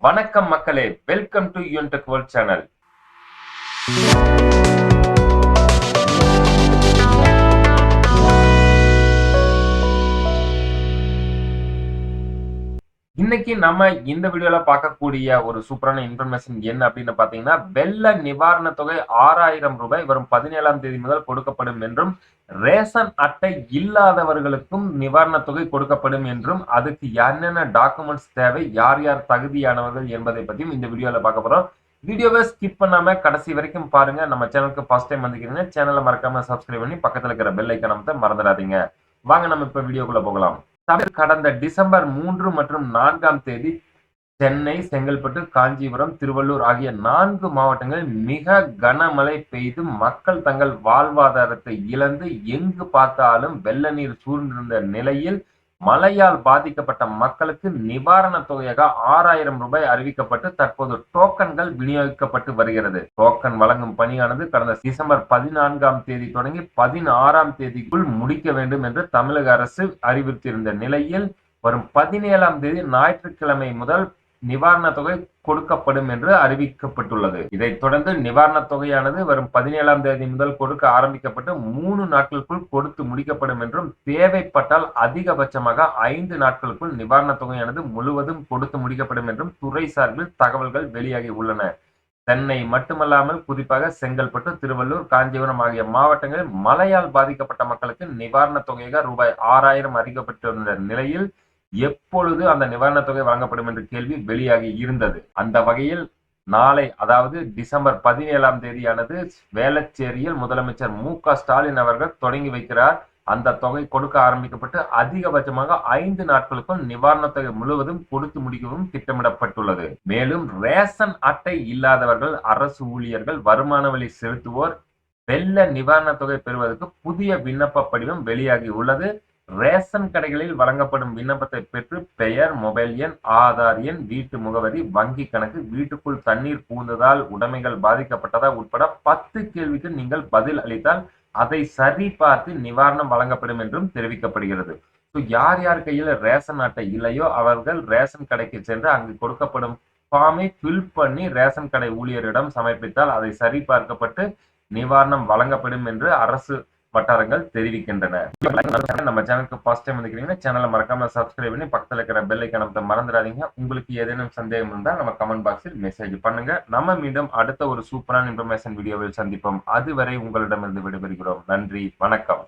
வணக்கம் மக்களே, welcome to யூன்டெக் world channel. இன்னைக்கு நம்ம இந்த வீடியோல பார்க்கக்கூடிய ஒரு சூப்பரான இன்ஃபர்மேஷன் என்ன அப்படின்னு பாத்தீங்கன்னா, வெள்ள நிவாரண தொகை 6000 ரூபாய் வரும் 17ஆம் தேதி முதல் கொடுக்கப்படும் என்றும், ரேஷன் அட்டை இல்லாதவர்களுக்கும் நிவாரண தொகை கொடுக்கப்படும் என்றும், அதுக்கு என்னென்ன டாக்குமெண்ட்ஸ் தேவை, யார் யார் தகுதியானவர்கள் என்பதை பத்தியும் இந்த வீடியோல பார்க்க போறோம். வீடியோவை ஸ்கிப் பண்ணாம கடைசி வரைக்கும் பாருங்க. நம்ம சேனலுக்கு ஃபர்ஸ்ட் டைம் வந்துக்கிறீங்க, சேனலை மறக்காம சப்ஸ்கிரைப் பண்ணி பக்கத்துல இருக்கிற பெல் ஐக்கான அமைத்த மறந்துடாதீங்க. வாங்க நம்ம இப்ப வீடியோக்குள்ள போகலாம். கடந்த டிசம்பர் 3 மற்றும் 4ஆம் தேதி சென்னை, செங்கல்பட்டு, காஞ்சிபுரம், திருவள்ளூர் ஆகிய 4 மாவட்டங்களில் மிக கனமழை பெய்து மக்கள் தங்கள் வாழ்வாதாரத்தை இழந்து எங்கு பார்த்தாலும் வெள்ள நீர் சூழ்ந்திருந்த நிலையில் மழையால் பாதிக்கப்பட்ட மக்களுக்கு நிவாரண தொகையாக 6000 ரூபாய் அறிவிக்கப்பட்டு தற்போது டோக்கன்கள் விநியோகிக்கப்பட்டு வருகிறது. டோக்கன் வழங்கும் பணியானது கடந்த டிசம்பர் 14ஆம் தேதி தொடங்கி 16ஆம் தேதிக்குள் முடிக்க வேண்டும் என்று தமிழக அரசு அறிவித்திருந்த நிலையில் வரும் 17ஆம் தேதி ஞாயிற்றுக்கிழமை முதல் நிவாரண தொகை கொடுக்கப்படும் என்று அறிவிக்கப்பட்டுள்ளது. இதைத் தொடர்ந்து நிவாரண தொகையானது வரும் 17ஆம் தேதி முதல் கொடுக்க ஆரம்பிக்கப்பட்டு 3 நாட்களுக்குள் கொடுத்து முடிக்கப்படும் என்றும், தேவைப்பட்டால் அதிகபட்சமாக 5 நாட்களுக்குள் நிவாரண தொகையானது முழுவதும் கொடுத்து முடிக்கப்படும் என்றும் துறை சார்பில் தகவல்கள் வெளியாகி உள்ளன. சென்னை மட்டுமல்லாமல் குறிப்பாக செங்கல்பட்டு, திருவள்ளூர், காஞ்சிபுரம் ஆகிய மாவட்டங்களில் மழையால் பாதிக்கப்பட்ட மக்களுக்கு நிவாரண தொகையாக ரூபாய் 6000 அறிவிக்கப்பட்டிருந்த நிலையில் எப்பொழுது அந்த நிவாரண தொகை வழங்கப்படும் என்ற கேள்வி வெளியாகி இருந்தது. அந்த வகையில் நாளை, அதாவது டிசம்பர் 17ஆம் தேதியானது வேளச்சேரியில் முதலமைச்சர் மு.க. ஸ்டாலின் அவர்கள் தொடங்கி வைக்கிறார். அந்த தொகை கொடுக்க ஆரம்பிக்கப்பட்டு அதிகபட்சமாக 5 நாட்களுக்கும் நிவாரண தொகை முழுவதும் கொடுத்து முடிக்கவும் திட்டமிடப்பட்டுள்ளது. மேலும் ரேஷன் அட்டை இல்லாதவர்கள், அரசு ஊழியர்கள், வருமான வரி செலுத்துவோர் வெள்ள நிவாரண தொகை பெறுவதற்கு புதிய விண்ணப்ப படிவம் வெளியாகி உள்ளது. ரேஷன் கடைகளில் வழங்கப்படும் விண்ணப்பத்தை பெற்று பெயர், மொபைல் எண், ஆதார் எண், வீட்டு முகவரி, வங்கி கணக்கு, வீட்டுக்குள் தண்ணீர் புகுந்ததால் உடைமைகள் பாதிக்கப்பட்டதா உட்பட 10 கேள்விக்கு நீங்கள் பதில் அளித்தால் அதை சரி பார்த்து நிவாரணம் வழங்கப்படும் என்றும் தெரிவிக்கப்படுகிறது. யார் யார் கையில் ரேஷன் அட்டை இல்லையோ அவர்கள் ரேஷன் கடைக்கு சென்று அங்கு கொடுக்கப்படும் ஃபார்மை ஃபில் பண்ணி ரேஷன் கடை ஊழியரிடம் சமர்ப்பித்தால் அதை சரி பார்க்கப்பட்டு நிவாரணம் வழங்கப்படும் என்று அரசு வட்டாரங்கள் தெரிவிக்கின்றன. நம்ம சேனலுக்கு ஃபர்ஸ்ட் டைம் வந்துக்கிறீங்கன்னா சேனலை மறக்காம சப்ஸ்கிரைப் பண்ணி பக்கத்துல இருக்கிற பெல் ஐக்கான அமைத்த மறந்துடாதீங்க. உங்களுக்கு ஏதேனும் சந்தேகம் இருந்தால் நம்ம கமெண்ட் பாக்ஸில் மெசேஜ் பண்ணுங்க. நம்ம மீண்டும் அடுத்த ஒரு சூப்பரான இன்ஃபர்மேஷன் வீடியோவில் சந்திப்போம். அதுவரை உங்களிடமிருந்து விடைபெறுகிறோம். நன்றி, வணக்கம்.